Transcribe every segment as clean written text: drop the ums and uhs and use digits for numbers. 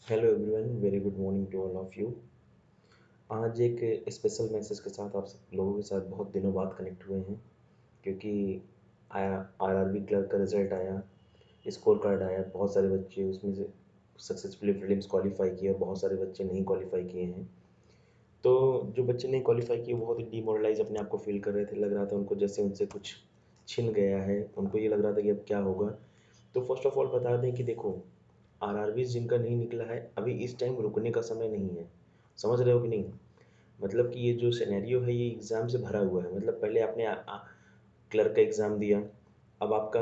Hello everyone, very good morning to all of you. आज एक special message के साथ आप सब लोगों के साथ बहुत दिनों बाद कनेक्ट हुए हैं, क्योंकि आया आरआरबी क्लर्क का रिज़ल्ट आया, स्कोर कार्ड आया। बहुत सारे बच्चे उसमें से सक्सेसफुली प्रीलिम्स क्वालिफाई किए और बहुत सारे बच्चे नहीं क्वालिफाई किए हैं। तो जो बच्चे नहीं क्वालिफाई किए बहुत ही डिमोरलाइज अपने आप को फील कर रहे थे। लग रहा था उनको जैसे उनसे कुछ छिन गया है। उनको ये लग रहा था कि अब क्या होगा। तो फर्स्ट ऑफ ऑल बता दें कि देखो, आरआरबी जिनका नहीं निकला है, अभी इस टाइम रुकने का समय नहीं है। समझ रहे हो कि नहीं? मतलब कि ये जो सिनेरियो है ये एग्ज़ाम से भरा हुआ है। मतलब पहले आपने क्लर्क का एग्ज़ाम दिया, अब आपका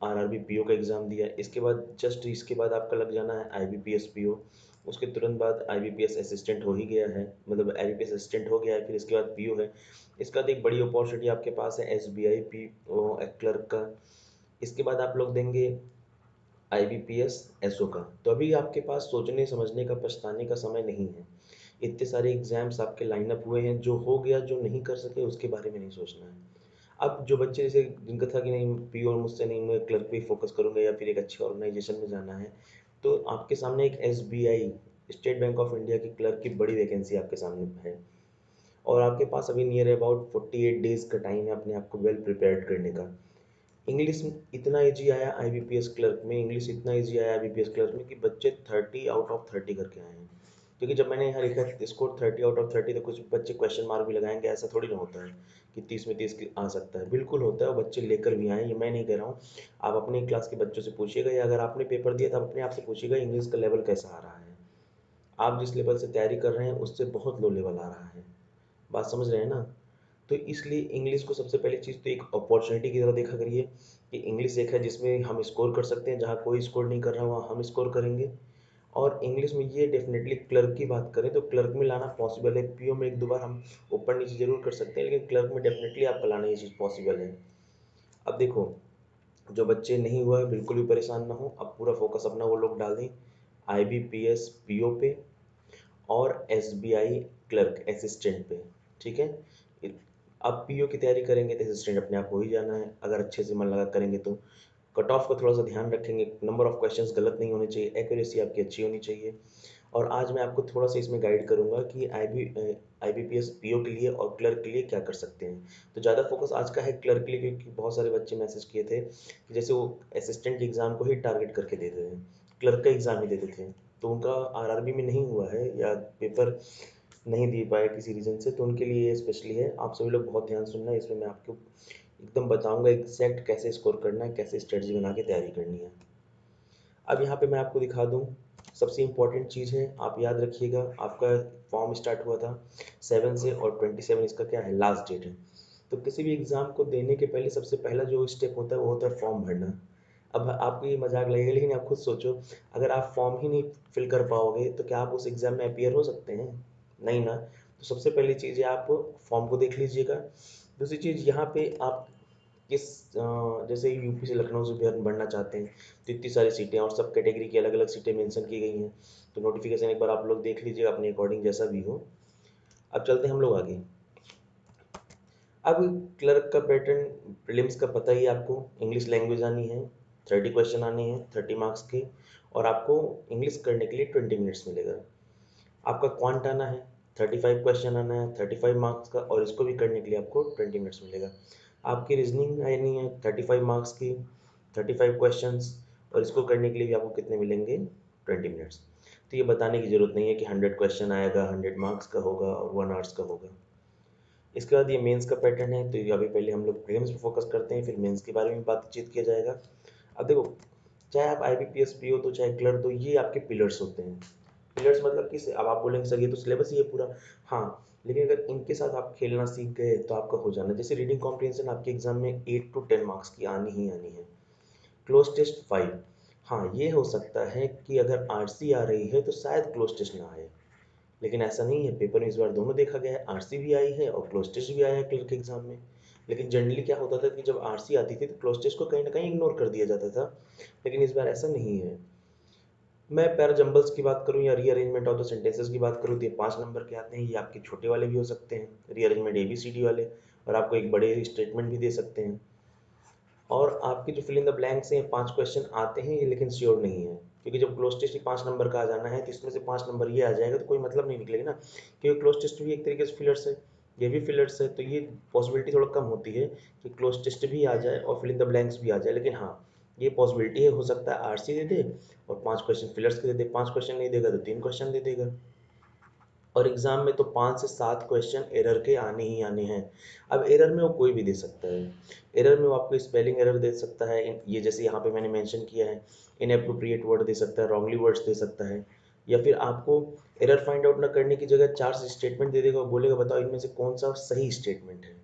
आरआरबी पीओ का एग्ज़ाम दिया, इसके बाद जस्ट इसके बाद आपका लग जाना है आईबीपीएस पीओ। उसके तुरंत बाद आईबीपीएस असिस्टेंट हो ही गया है, मतलब आईबीपीएस असिस्टेंट हो गया है, फिर इसके बाद पीओ है। इसके बाद एक बड़ी अपॉर्चुनिटी आपके पास है एसबीआई पी क्लर्क का। इसके बाद आप लोग देंगे आईबीपीएस एसओ का। तो अभी आपके पास सोचने समझने का पछताने का समय नहीं है। इतने सारे एग्जाम्स आपके लाइन अप हुए हैं, जो हो गया जो नहीं कर सके उसके बारे में नहीं सोचना है। अब जो बच्चे जैसे जिनका था कि नहीं पीओ मुझसे नहीं, मैं क्लर्क पे फोकस करूंगा या फिर एक अच्छे ऑर्गेनाइजेशन में जाना है, तो आपके सामने एक SBI state bank of India की क्लर्क की बड़ी वैकेंसी आपके सामने है। और आपके पास अभी नियर अबाउट 48 डेज का टाइम है अपने आप को वेल प्रिपेयर्ड करने का। इंग्लिश इतना ईजी आया आईबीपीएस क्लर्क में, इंग्लिश इतना ईजी आया आईबीपीएस क्लर्क में कि बच्चे 30 आउट ऑफ 30 करके आए हैं। क्योंकि जब मैंने यहाँ लिखा स्कोर 30 आउट ऑफ 30, तो कुछ बच्चे क्वेश्चन मार्क भी लगाएंगे, ऐसा थोड़ी ना होता है कि 30 में 30 आ सकता है। बिल्कुल होता है, और बच्चे लेकर भी आए, ये मैं नहीं कह रहा हूँ। आप अपने क्लास के बच्चों से पूछिएगा, या अगर आपने पेपर दिया तो आप अपने आप से पूछिएगा इंग्लिश का लेवल कैसा आ रहा है। आप जिस लेवल से तैयारी कर रहे हैं उससे बहुत लो लेवल आ रहा है। बात समझ रहे हैं ना? तो इसलिए इंग्लिश को सबसे पहली चीज़ तो एक अपॉर्चुनिटी की तरह देखा करिए कि इंग्लिश एक है जिसमें हम स्कोर कर सकते हैं, जहाँ कोई स्कोर नहीं कर रहा वहाँ हम स्कोर करेंगे। और इंग्लिश में ये डेफिनेटली क्लर्क की बात करें तो क्लर्क में लाना पॉसिबल है। पीओ में एक दो बार हम ऊपर नीचे जरूर कर सकते हैं, लेकिन क्लर्क में डेफिनेटली आपका लाना ये चीज़ पॉसिबल है। अब देखो, जो बच्चे नहीं हुआ है बिल्कुल भी परेशान ना हो, अब पूरा फोकस अपना वो लोग डाल दें आईबीपीएस पीओ पे और एसबीआई क्लर्क असिस्टेंट पे। ठीक है? अब पीओ की तैयारी करेंगे तो असिस्टेंट अपने आप हो ही जाना है, अगर अच्छे से मन लगा करेंगे तो। कट ऑफ का थोड़ा सा ध्यान रखेंगे, नंबर ऑफ क्वेश्चंस गलत नहीं होने चाहिए, एक्यूरेसी आपकी अच्छी होनी चाहिए। और आज मैं आपको थोड़ा सा इसमें गाइड करूंगा कि आईबीपीएस पीओ के लिए और क्लर्क के लिए क्या कर सकते हैं। तो ज़्यादा फोकस आज का है क्लर्क के लिए, क्योंकि बहुत सारे बच्चे मैसेज किए थे कि जैसे वो असिस्टेंट एग्ज़ाम को ही टारगेट करके देते थे, क्लर्क का एग्ज़ाम ही देते थे। तो उनका आरआरबी में नहीं हुआ है या पेपर नहीं दे पाए किसी रीज़न से, तो उनके लिए ये स्पेशली है। आप सभी लोग बहुत ध्यान सुनना है, इसमें मैं आपको एकदम बताऊंगा एग्जैक्ट कैसे स्कोर करना है, कैसे स्ट्रेटजी बना के तैयारी करनी है। अब यहाँ पे मैं आपको दिखा दूँ, सबसे इम्पॉर्टेंट चीज़ है, आप याद रखिएगा। आपका फॉर्म स्टार्ट हुआ था 7 से, और 27 इसका क्या है, लास्ट डेट है। तो किसी भी एग्ज़ाम को देने के पहले सबसे पहला जो स्टेप होता है वो होता है फॉर्म भरना। अब आपको ये मजाक लगेगा, लेकिन आप खुद सोचो, अगर आप फॉर्म ही नहीं फिल कर पाओगे तो क्या आप उस एग्ज़ाम में अपीयर हो सकते हैं? नहीं ना। तो सबसे पहली चीज़ है, आप फॉर्म को देख लीजिएगा। दूसरी चीज़, यहाँ पे आप किस जैसे यूपी से लखनऊ से बढ़ना चाहते हैं, तो इतनी सारी सीटें और सब कैटेगरी की अलग अलग सीटें मेंशन की गई हैं। तो नोटिफिकेशन एक बार आप लोग देख लीजिएगा अपने अकॉर्डिंग, जैसा भी हो। अब चलते हैं हम लोग आगे। अब क्लर्क का पैटर्न प्रीलिम्स का पता ही है आपको। इंग्लिश लैंग्वेज आनी है, 30 क्वेश्चन आने हैं 30 मार्क्स के, और आपको इंग्लिश करने के लिए 20 मिनट्स मिलेगा। आपका क्वांट आना है, 35 क्वेश्चन आना है 35 मार्क्स का, और इसको भी करने के लिए आपको 20 मिनट्स मिलेगा। आपकी रीजनिंग आनी है 35 मार्क्स की, 35 क्वेश्चंस, और इसको करने के लिए भी आपको कितने मिलेंगे, 20 मिनट्स। तो ये बताने की ज़रूरत नहीं है कि 100 क्वेश्चन आएगा, 100 मार्क्स का होगा और 1 आवर्स का होगा। इसके बाद ये मेंस का पैटर्न है, तो ये अभी पहले हम लोग प्रीलिम्स पे फोकस करते हैं, फिर मेंस के बारे में बातचीत किया जाएगा। अब देखो, चाहे आप आईबीपीएस पी हो तो चाहे क्लर्क, तो ये आपके पिलर्स होते हैं। पिलर्स मतलब किस, अब आप बोलेंगे सर ये तो सिलेबस ही है पूरा। हाँ, लेकिन अगर इनके साथ आप खेलना सीख गए तो आपका हो जाना। जैसे रीडिंग कॉम्प्रिहेंशन आपके एग्जाम में 8 to 10 मार्क्स की आनी ही आनी है। Cloze test 5। हाँ, ये हो सकता है कि अगर आरसी आ रही है तो शायद क्लोज टेस्ट ना आए, लेकिन ऐसा नहीं है। पेपर में इस बार दोनों देखा गया है, आरसी भी आई है और क्लोज टेस्ट भी आया है क्लर्क एग्जाम में। लेकिन जनरली क्या होता था कि जब आरसी आती थी तो क्लोज टेस्ट को कहीं ना कहीं इग्नोर कर दिया जाता था, लेकिन इस बार ऐसा नहीं है। मैं पैरा जंबल्स की बात करूं या रीअरेंजमेंट ऑफ द सेंटेंसेस की बात करूं, तो ये 5 नंबर के आते हैं। ये आपके छोटे वाले भी हो सकते हैं, रीअरेंजमेंट ABCD वाले, और आपको एक बड़े स्टेटमेंट भी दे सकते हैं। और आपके जो फिल इन द ब्लैंक्स हैं 5 क्वेश्चन आते हैं, लेकिन श्योर नहीं है। क्योंकि जब क्लोज टेस्ट ही 5 नंबर का आ जाना है तो इसमें से 5 नंबर ये आ जाएगा तो कोई मतलब नहीं निकलेगा ना, क्योंकि क्लोज टेस्ट भी एक तरीके से फिलर्स है, ये भी फिलर्स है, तो ये पॉसिबिलिटी थोड़ा कम होती है कि क्लोज टेस्ट भी आ जाए और फिल इन द ब्लैंक्स भी आ जाए। लेकिन हाँ, ये पॉसिबिलिटी है, हो सकता है आरसी दे दे और 5 क्वेश्चन फिलर्स के दे दे, 5 क्वेश्चन नहीं देगा तो 3 क्वेश्चन दे देगा। और एग्जाम में तो 5 से 7 क्वेश्चन एरर के आने ही आने हैं। अब एरर में वो कोई भी दे सकता है, एरर में वो आपको स्पेलिंग एरर दे सकता है, ये जैसे यहाँ पे मैंने मेंशन किया है, इनएप्रोप्रिएट वर्ड दे सकता है, रॉन्गली वर्ड्स दे सकता है, या फिर आपको एरर फाइंड आउट ना करने की जगह 4 स्टेटमेंट दे देगा और बोलेगा बताओ इनमें से कौन सा सही स्टेटमेंट है।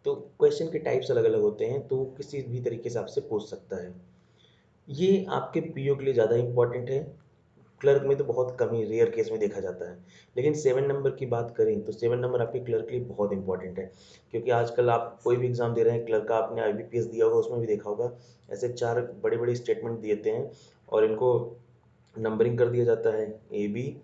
तो क्वेश्चन के टाइप्स अलग अलग होते हैं, तो किसी भी तरीके से आपसे पूछ सकता है। ये आपके पीओ के लिए ज़्यादा इंपॉर्टेंट है, क्लर्क में तो बहुत कम ही रेयर केस में देखा जाता है। लेकिन 7 नंबर की बात करें तो 7 नंबर आपके क्लर्क के लिए बहुत इंपॉर्टेंट है, क्योंकि आजकल आप कोई भी एग्जाम दे रहे हैं क्लर्क का, आपने आईबीपीएस दिया होगा उसमें भी देखा होगा, ऐसे 4 बड़े बड़े स्टेटमेंट देते हैं और इनको नंबरिंग कर दिया जाता है ए बी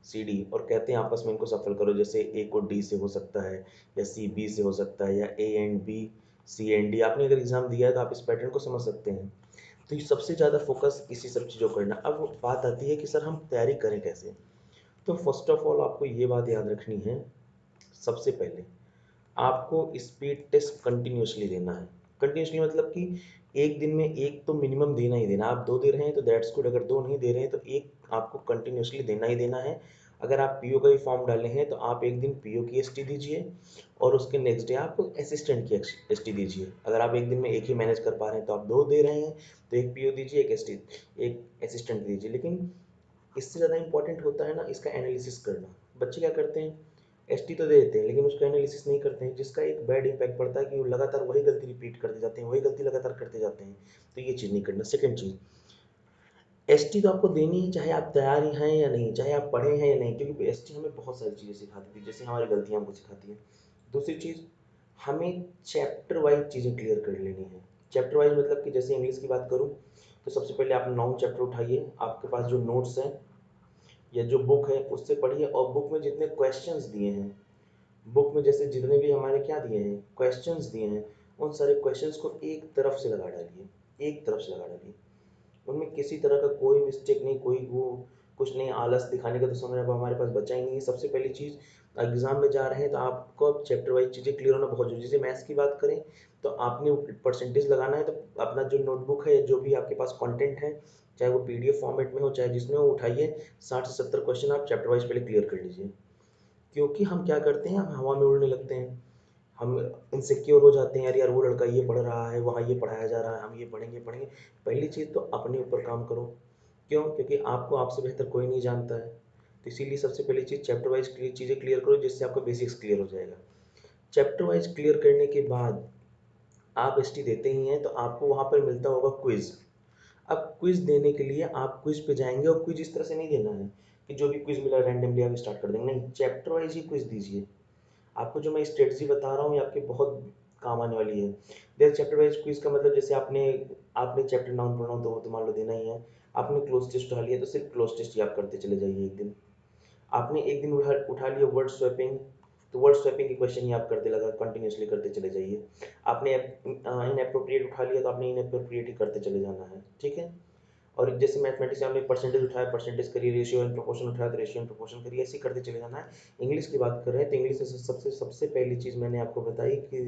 सी डी, और कहते हैं आपस में इनको सफल करो, जैसे ए को डी से हो सकता है, या सी बी से हो सकता है, या A and B C and D. आपने अगर एग्जाम दिया है तो आप इस पैटर्न को समझ सकते हैं। तो ये सबसे ज़्यादा फोकस इसी सब चीज़ों को करना। अब बात आती है कि सर हम तैयारी करें कैसे। तो फर्स्ट ऑफ ऑल आपको ये बात याद रखनी है, सबसे पहले आपको स्पीड टेस्ट कंटिन्यूसली देना है। कंटिन्यूसली मतलब कि एक दिन में एक तो मिनिमम देना ही देना। आप 2 दे रहे हैं तो दैट्स गुड, अगर 2 नहीं दे रहे हैं तो एक आपको कंटिन्यूसली देना ही देना है। अगर आप पीओ का भी फॉर्म डाले हैं तो आप एक दिन पीओ की एसटी दीजिए और उसके नेक्स्ट डे आप असिस्टेंट की एसटी दीजिए। अगर आप एक दिन में एक ही मैनेज कर पा रहे हैं तो आप 2 दे रहे हैं तो एक पीओ दीजिए, एक एसटी, एक असिस्टेंट दीजिए। लेकिन इससे ज़्यादा इंपॉर्टेंट होता है ना इसका एनालिसिस करना। बच्चे क्या करते हैं, एसटी तो दे देते हैं लेकिन उसका एनालिसिस नहीं करते हैं, जिसका एक बैड इम्पैक्ट पड़ता है कि वो लगातार वही गलती रिपीट करते जाते हैं, वही गलती लगातार करते जाते हैं। तो ये चीज़ नहीं करना। सेकंड चीज़, एसटी तो आपको देनी है चाहे आप तैयार हैं या नहीं, चाहे आप पढ़े हैं या नहीं, क्योंकि एसटी हमें बहुत सारी चीज़ें सिखाती थी, जैसे हमारी गलतियाँ हमको सिखाती है। दूसरी चीज़, हमें चैप्टर वाइज चीज़ें क्लियर कर लेनी है। चैप्टर वाइज मतलब कि जैसे इंग्लिश की बात करूँ तो सबसे पहले आप नाउन चैप्टर उठाइए, आपके पास जो नोट्स हैं या जो बुक है उससे पढ़िए, और बुक में जितने क्वेश्चंस दिए हैं, बुक में जैसे जितने भी हमारे क्या दिए हैं क्वेश्चंस दिए हैं, उन सारे क्वेश्चंस को एक तरफ से लगा डालिए, एक तरफ से लगा डालिए। उनमें किसी तरह का कोई मिस्टेक नहीं, कोई वो कुछ नहीं, आलस दिखाने का तो समय अब हमारे पास बचा ही नहीं है। सबसे पहली चीज़, एग्जाम में जा रहे हैं तो आपको अब चैप्टर वाइज चीज़ें क्लियर होना बहुत जरूरी है। जैसे मैथ्स की बात करें तो आपने परसेंटेज लगाना है, तो अपना जो नोटबुक है, जो भी आपके पास कंटेंट है, चाहे वो पीडीएफ फॉर्मेट में हो चाहे जिसमें हो, उठाइए 60 से 70 क्वेश्चन आप चैप्टर वाइज पहले क्लियर कर लीजिए। क्योंकि हम क्या करते हैं, हम हवा में उड़ने लगते हैं, हम इनसिक्योर हो जाते हैं, यार यार वो लड़का ये पढ़ रहा है, वहाँ ये पढ़ाया जा रहा है, हम ये पढ़ेंगे पढ़ेंगे। पहली चीज़ तो अपने ऊपर काम करो। क्यों? क्योंकि आपको आपसे बेहतर कोई नहीं जानता है। तो इसीलिए सबसे पहली चीज़ चैप्टर वाइज चीज़ें क्लियर करो, जिससे आपका बेसिक्स क्लियर हो जाएगा। चैप्टर वाइज क्लियर करने के बाद आप एसटी देते ही हैं तो आपको वहाँ पर मिलता होगा क्विज। अब क्विज देने के लिए आप क्विज पे जाएंगे, और क्विज इस तरह से नहीं देना है कि जो भी क्विज मिला रैंडमली आप स्टार्ट कर देंगे, नहीं, चैप्टर वाइज ही क्विज दीजिए। आपको जो मैं स्ट्रेटजी बता रहा हूँ ये आपके बहुत काम आने वाली है। देयर चैप्टर वाइज क्विज का मतलब, जैसे आपने आपने चैप्टर नाउन प्रोनाउन तो वो तो मान लो देना ही है। आपने क्लोज टेस्ट उठा लिया तो सिर्फ क्लोज टेस्ट ही आप करते चले जाइए एक दिन। आपने एक दिन उठा लिया वर्ड स्वैपिंग, तो वर्ड स्वैपिंग के क्वेश्चन ही आप करते लगा कंटिन्यूसली करते चले जाइए। आपने इनएप्रोप्रिएट उठा लिया तो आपने इनएप्रोप्रिएट ही करते चले जाना है, ठीक है। और जैसे मैथमेटिक्स में आपने परसेंटेज उठाया परसेंटेज करिए, रेशियो एंड प्रोपोर्शन उठाया तो रेशियो एंड प्रोपोर्शन करिए, ऐसे ही करते चले जाना है। इंग्लिश की बात कर रहे हैं तो इंग्लिश में सबसे सबसे पहली चीज़ मैंने आपको बताई कि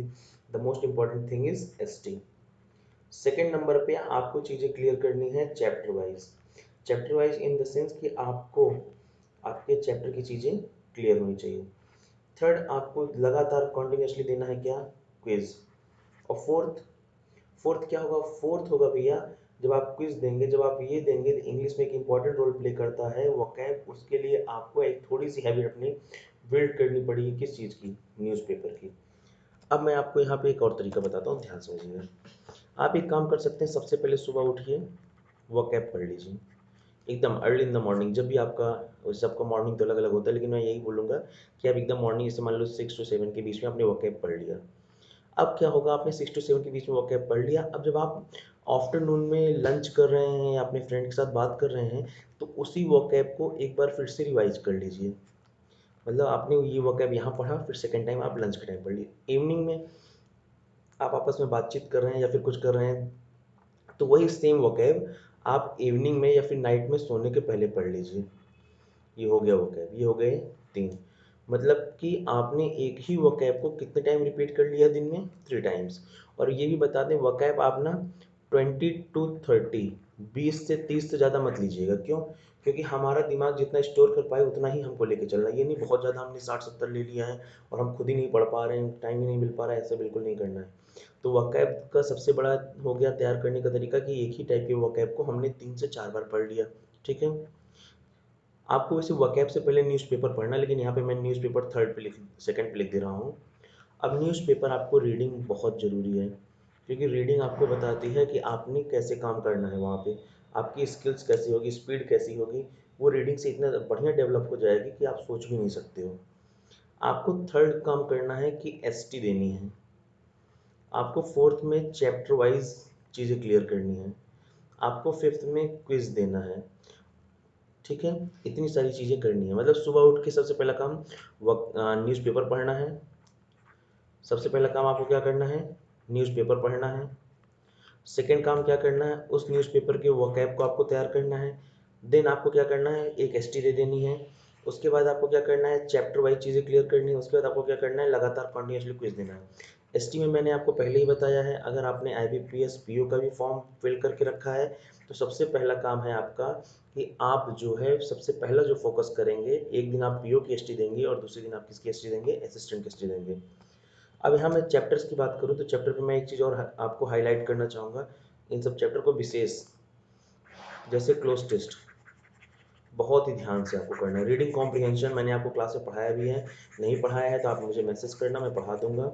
the most important thing is ST. Second number पे आपको चीज़ें क्लियर करनी है chapter wise. Chapter wise in the sense कि आपको आपके चैप्टर की चीज़ें क्लियर होनी चाहिए। थर्ड, आपको लगातार कॉन्टिन्यूसली देना है क्या, क्विज। और फोर्थ, फोर्थ क्या होगा, फोर्थ होगा भैया, जब आप क्विज देंगे, जब आप ये देंगे तो इंग्लिश में एक इंपॉर्टेंट रोल प्ले करता है वोकैब। उसके लिए आपको एक थोड़ी सी हैबिट अपनी बिल्ड करनी पड़ेगी, किस चीज़ की, न्यूज़पेपर की। अब मैं आपको यहाँ पे एक और तरीका बताता हूँ, ध्यान समझिएगा। आप एक काम कर सकते हैं, सबसे पहले सुबह उठिए, वोकैब पढ़ लीजिए एकदम अर्ली इन द मॉर्निंग। जब भी आपका, वैसे सबका मॉर्निंग तो अलग अलग होता है, लेकिन मैं यही बोलूँगा कि आप एकदम मॉर्निंग, जैसे मान लो 6 to 7 के बीच में आपने वोकैब पढ़ लिया। अब क्या होगा, आपने 6 to 7 के बीच में वोकैब पढ़ लिया, अब जब आप आफ्टरनून में लंच कर रहे हैं या अपने फ्रेंड के साथ बात कर रहे हैं तो उसी वोकैब को एक बार फिर से रिवाइज कर लीजिए। मतलब आपने ये वोकैब यहाँ पढ़ा, फिर सेकेंड टाइम आप लंच के टाइम पढ़ लीजिए। इवनिंग में आप आपस में बातचीत कर रहे हैं या फिर कुछ कर रहे हैं तो वही सेम वोकैब आप इवनिंग में या फिर नाइट में सोने के पहले पढ़ लीजिए। ये हो गया वोकैब, ये हो गए 3। मतलब कि आपने एक ही वोकैब को कितने टाइम रिपीट कर लिया दिन में? 3 टाइम्स। और ये भी बता दें, वोकैब आप ना 20 टू 30, 20 से 30 से ज़्यादा मत लीजिएगा। क्यों? क्योंकि हमारा दिमाग जितना स्टोर कर पाए उतना ही हमको लेके चलना है। ये नहीं बहुत ज़्यादा हमने 60-70 ले लिया है और हम खुद ही नहीं पढ़ पा रहे हैं, टाइम ही नहीं मिल पा रहा है, ऐसा बिल्कुल नहीं करना है। तो वोकैब का सबसे बड़ा हो गया तैयार करने का तरीका कि एक ही टाइप के वोकैब को हमने 3 से 4 बार पढ़ लिया। ठीक है? आपको वैसे वोकैब से पहले न्यूज़पेपर पढ़ना, लेकिन यहाँ पे मैं न्यूज़पेपर सेकंड पे लिख दे रहा हूँ। अब न्यूज़पेपर आपको रीडिंग बहुत ज़रूरी है, क्योंकि रीडिंग आपको बताती है कि आपने कैसे काम करना है वहाँ पे, आपकी स्किल्स कैसी होगी, स्पीड कैसी होगी। वो रीडिंग से इतना बढ़िया डेवलप हो जाएगी कि आप सोच भी नहीं सकते हो। आपको थर्ड काम करना है कि एसटी देनी है। आपको फोर्थ में चैप्टर वाइज चीज़ें क्लियर करनी है। आपको फिफ्थ में क्विज देना है। ठीक है? इतनी सारी चीज़ें करनी है। मतलब सुबह उठ के सबसे पहला काम न्यूज़पेपर पढ़ना है। सबसे पहला काम आपको क्या करना है? न्यूज़पेपर पढ़ना है। सेकंड काम क्या करना है? उस न्यूज़पेपर के वोकैब को आपको तैयार करना है। देन आपको क्या करना है? एक एसटी दे देनी है। उसके बाद आपको क्या करना है? चैप्टर वाइज चीज़ें क्लियर करनी है। उसके बाद आपको क्या करना है? लगातार कंटिन्यूअसली क्विज देना है। एसटी में मैंने आपको पहले ही बताया है, अगर आपने आईबीपीएस पीओ का भी फॉर्म फिल करके रखा है तो सबसे पहला काम है आपका कि आप जो है सबसे पहला जो फोकस करेंगे, एक दिन आप पीओ की एसटी देंगे और दूसरे दिन आप किसकी एसटी देंगे? असिस्टेंट की एसटी देंगे। अब यहाँ मैं चैप्टर्स की बात करूँ तो चैप्टर पे मैं एक चीज़ और आपको हाईलाइट करना चाहूँगा। इन सब चैप्टर को विशेष, जैसे क्लोज टेस्ट, बहुत ही ध्यान से आपको करना है। रीडिंग कॉम्प्रिहेंशन मैंने आपको क्लास में पढ़ाया भी है, नहीं पढ़ाया है तो आप मुझे मैसेज करना, मैं पढ़ा दूंगा।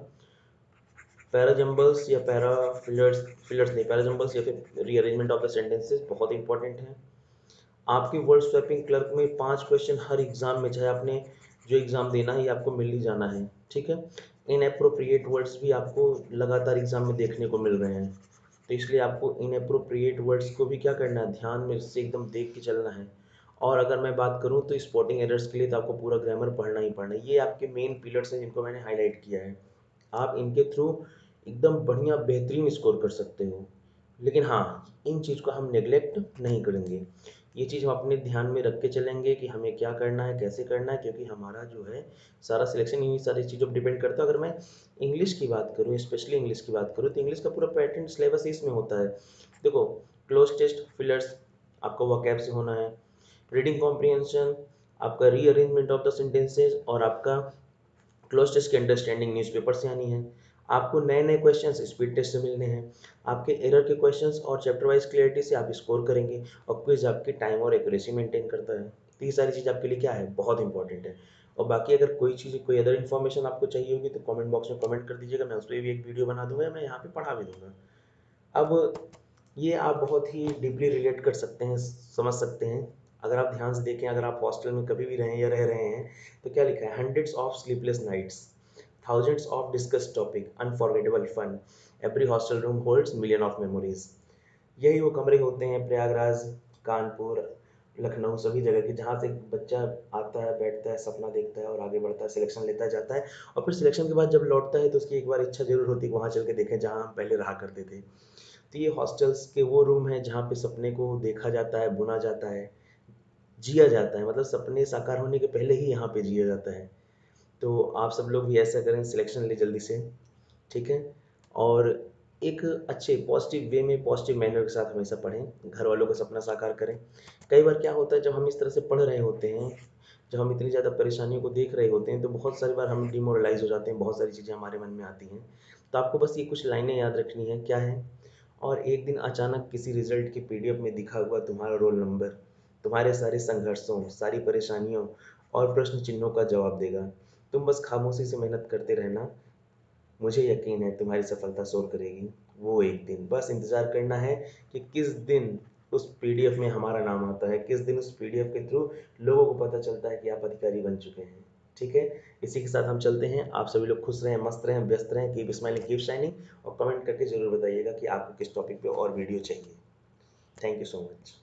पैराजम्बल्स या फिलर्स नहीं, पैराजम्बल्स या फिर रीअरेंजमेंट ऑफ द सेंटेंसेस बहुत इंपॉर्टेंट है। आपके वर्ड स्वैपिंग क्लर्क में 5 क्वेश्चन हर एग्जाम में, चाहे आपने जो एग्जाम देना है, ये आपको मिल ही जाना है। ठीक है? इनएप्रोप्रिएट वर्ड्स भी आपको लगातार एग्जाम में देखने को मिल रहे हैं, तो इसलिए आपको इनएप्रोप्रिएट वर्ड्स को भी क्या करना है? ध्यान में से एकदम देख के चलना है। और अगर मैं बात करूँ तो स्पॉटिंग एरर्स के लिए तो आपको पूरा ग्रामर पढ़ना ही पढ़ना है। ये आपके मेन पिलर्स हैं जिनको मैंने हाईलाइट किया है। आप इनके थ्रू एकदम बढ़िया बेहतरीन स्कोर कर सकते हो। लेकिन हाँ, इन चीज़ को हम नेग्लेक्ट नहीं करेंगे। ये चीज़ हम अपने ध्यान में रख के चलेंगे कि हमें क्या करना है, कैसे करना है, क्योंकि हमारा जो है सारा सिलेक्शन इन्हीं सारी चीज़ों पर डिपेंड करता है। अगर मैं इंग्लिश की बात करूँ, स्पेशली इंग्लिश की बात करूँ, तो इंग्लिश का पूरा पैटर्न सिलेबस इसमें होता है। देखो, क्लोज टेस्ट फिलर्स आपका वोकैब से होना है, रीडिंग कॉम्प्रिहेंशन, आपका रीअरेंजमेंट ऑफ द सेंटेंसेस और आपका क्लोज टेस्ट की अंडरस्टैंडिंग न्यूज़पेपर से आनी है। आपको नए नए क्वेश्चंस स्पीड टेस्ट से मिलने हैं। आपके एरर के क्वेश्चंस और चैप्टर वाइज क्लियरिटी से आप स्कोर करेंगे। और क्विज आपकी टाइम और एक्यूरेसी मेंटेन करता है। तो ये सारी चीज़ आपके लिए क्या है? बहुत इंपॉर्टेंट है। और बाकी अगर कोई चीज़, कोई अदर इन्फॉर्मेशन आपको चाहिए होगी तो कमेंट बॉक्स में कमेंट कर दीजिएगा, मैं उस पर भी एक वीडियो बना दूंगा, मैं यहाँ पे पढ़ा भी दूंगा। अब ये आप बहुत ही डीपली रिलेट कर सकते हैं, समझ सकते हैं। अगर आप ध्यान से देखें, अगर आप हॉस्टल में कभी भी रहें या रह रहे हैं, तो क्या लिखा है? Hundreds of sleepless nights, thousands of discussed topic, unforgettable fun, every hostel room holds million of memories। यही वो कमरे होते हैं प्रयागराज, कानपुर, लखनऊ, सभी जगह के, जहाँ से बच्चा आता है, बैठता है, सपना देखता है और आगे बढ़ता है, सिलेक्शन लेता जाता है। और फिर सिलेक्शन के बाद जब लौटता है तो उसकी एक बार इच्छा जरूर होती है कि वहाँ चल के देखें जहाँ हम पहले रहा करते थे। तो ये हॉस्टल्स के वो रूम हैं जहाँ पे सपने को देखा जाता है, बुना जाता है, जिया जाता है। मतलब सपने साकार होने के पहले ही यहाँ पे जिया जाता है। तो आप सब लोग भी ऐसा करें, सिलेक्शन ले जल्दी से। ठीक है? और एक अच्छे पॉजिटिव वे में, पॉजिटिव मैनर के साथ हमेशा पढ़ें, घर वालों का सपना साकार करें। कई बार क्या होता है, जब हम इस तरह से पढ़ रहे होते हैं, जब हम इतनी ज़्यादा परेशानियों को देख रहे होते हैं, तो बहुत सारी बार हम डिमोरलाइज हो जाते हैं, बहुत सारी चीज़ें हमारे मन में आती हैं। तो आपको बस ये कुछ लाइनें याद रखनी है, क्या है? और एक दिन अचानक किसी रिजल्ट की पीडीएफ में दिखा हुआ तुम्हारा रोल नंबर तुम्हारे सारे संघर्षों, सारी परेशानियों और प्रश्न चिन्हों का जवाब देगा। तुम बस खामोशी से मेहनत करते रहना, मुझे यकीन है तुम्हारी सफलता शोर करेगी। वो एक दिन बस इंतजार करना है कि किस दिन उस पीडीएफ में हमारा नाम आता है, किस दिन उस पीडीएफ के थ्रू लोगों को पता चलता है कि आप अधिकारी बन चुके हैं। ठीक है? इसी के साथ हम चलते हैं। आप सभी लोग खुश रहें, मस्त रहें, व्यस्त रहें, कीप स्माइलिंग, कीप शाइनिंग। और कमेंट करके जरूर बताइएगा कि आपको किस टॉपिक पे और वीडियो चाहिए। Thank you so much.